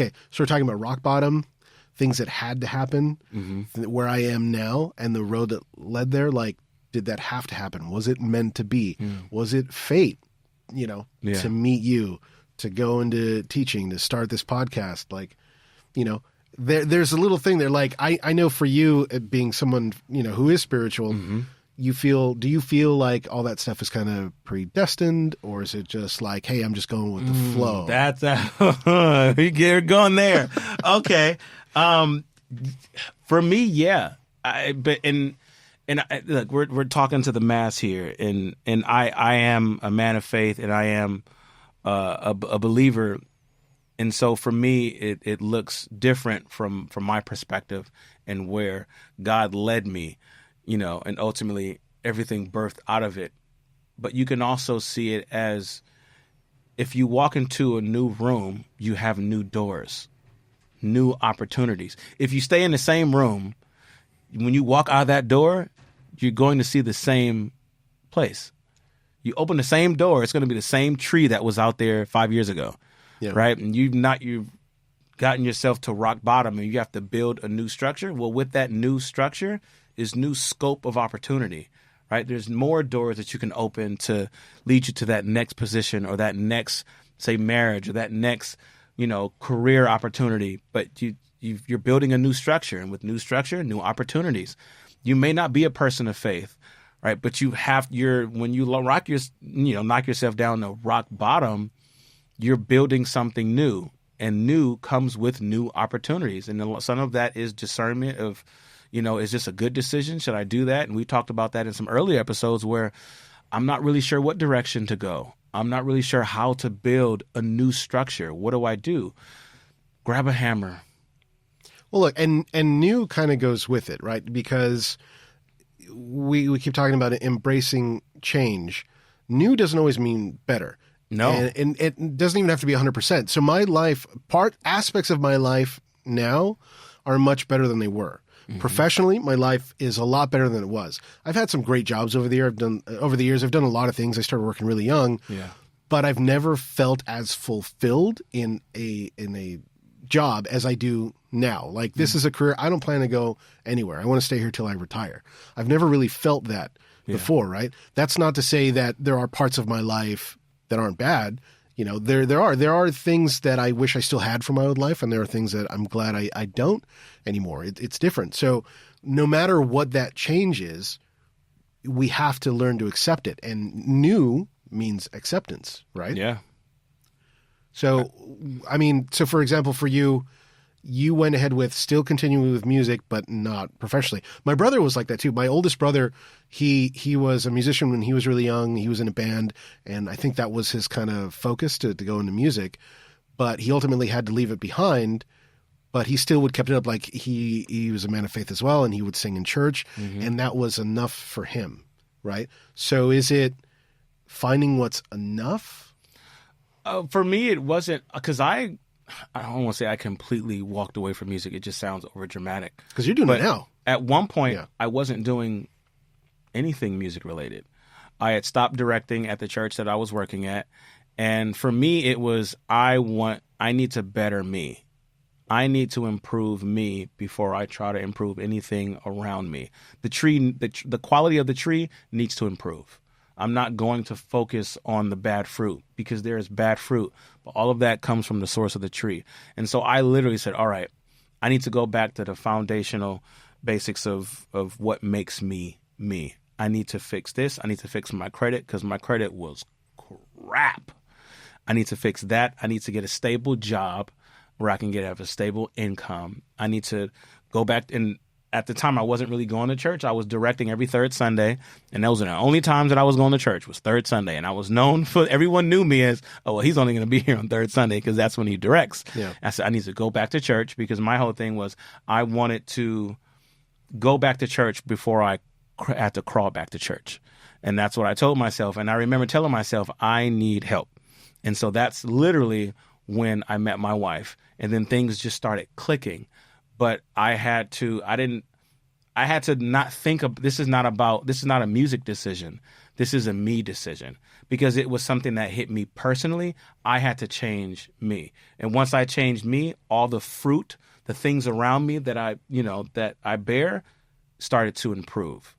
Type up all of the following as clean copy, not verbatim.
Okay, so we're talking about rock bottom, things that had to happen, Mm-hmm. where I am now, and the road that led there. Like, did that have to happen? Was it meant to be? Was it fate, Yeah. to meet you, to go into teaching, to start this podcast? Like, there's a little thing there. Like, I know for you, being someone, who is spiritual, do you feel like all that stuff is kind of predestined, or is it just like, hey, I'm just going with the flow? That's you're going there. Okay. For me, yeah. Look, we're talking to the mass here, and I am a man of faith, and I am a believer, and so for me, it looks different from my perspective and where God led me, and ultimately everything birthed out of it. But you can also see it as, if you walk into a new room, you have new doors, new opportunities. If you stay in the same room, when you walk out of that door, you're going to see the same place. You open the same door, it's going to be the same tree that was out there 5 years ago, right? And you've gotten yourself to rock bottom, and you have to build a new structure. Well, with that new structure is new scope of opportunity, right? There's more doors that you can open to lead you to that next position, or that next, say, marriage, or that next, career opportunity. But you're building a new structure, and with new structure, new opportunities. You may not be a person of faith, right? But when you knock yourself down to rock bottom, you're building something new, and new comes with new opportunities. And some of that is discernment of, is this a good decision? Should I do that? And we talked about that in some earlier episodes, where I'm not really sure what direction to go. I'm not really sure how to build a new structure. What do I do? Grab a hammer. Well, look, and new kind of goes with it, right? Because we keep talking about embracing change. New doesn't always mean better. No. And it doesn't even have to be 100%. So my life, aspects of my life now are much better than they were. Mm-hmm. Professionally, my life is a lot better than it was. I've had some great jobs over the years. I've done a lot of things. I started working really young. Yeah. But I've never felt as fulfilled in a job as I do now. Like, this is a career. I don't plan to go anywhere. I want to stay here till I retire. I've never really felt that before, right? That's not to say that there are parts of my life that aren't bad. There are things that I wish I still had from my old life, and there are things that I'm glad I don't anymore. It's different. So no matter what that change is, we have to learn to accept it. And new means acceptance, right? Yeah. So, so for example, for you, you went ahead with still continuing with music, but not professionally. My brother was like that too. My oldest brother, he was a musician when he was really young. He was in a band, and I think that was his kind of focus to go into music. But he ultimately had to leave it behind. But he still would kept it up. Like, he was a man of faith as well, and he would sing in church, and that was enough for him, right? So is it finding what's enough? For me, it wasn't, because I don't want to say I completely walked away from music. It just sounds over dramatic. Because you're doing it now. At one point, I wasn't doing anything music related. I had stopped directing at the church that I was working at. And for me, it was, I need to better me. I need to improve me before I try to improve anything around me. The tree, the quality of the tree needs to improve. I'm not going to focus on the bad fruit, because there is bad fruit, but all of that comes from the source of the tree. And so I literally said, all right, I need to go back to the foundational basics of what makes me me. I need to fix this. I need to fix my credit, because my credit was crap. I need to fix that. I need to get a stable job where I can have a stable income. I need to go back, and at the time, I wasn't really going to church. I was directing every third Sunday, and those are the only times that I was going to church, was third Sunday. And I was known for, everyone knew me as, oh, well, he's only going to be here on third Sunday because that's when he directs. Yeah. I said, I need to go back to church, because my whole thing was, I wanted to go back to church before I had to crawl back to church. And that's what I told myself. And I remember telling myself, I need help. And so that's literally when I met my wife. And then things just started clicking. But I had to not think of, this is not a music decision. This is a me decision because it was something that hit me personally. I had to change me. And once I changed me, all the fruit, the things around me that I bear started to improve.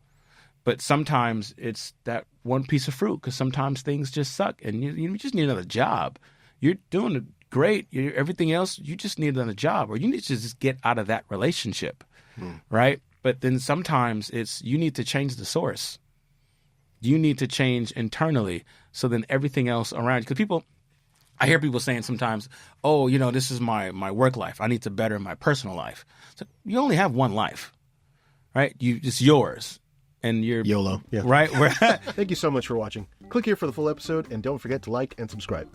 But sometimes it's that one piece of fruit because sometimes things just suck and you just need another job. You're doing great. Everything else, you just need another job or you need to just get out of that relationship, right? But then sometimes you need to change the source. You need to change internally so then everything else around you. Because I hear people saying sometimes, oh, this is my work life. I need to better my personal life. So you only have one life, right? It's yours. And you're YOLO. Yeah. Right? Thank you so much for watching. Click here for the full episode and don't forget to like and subscribe.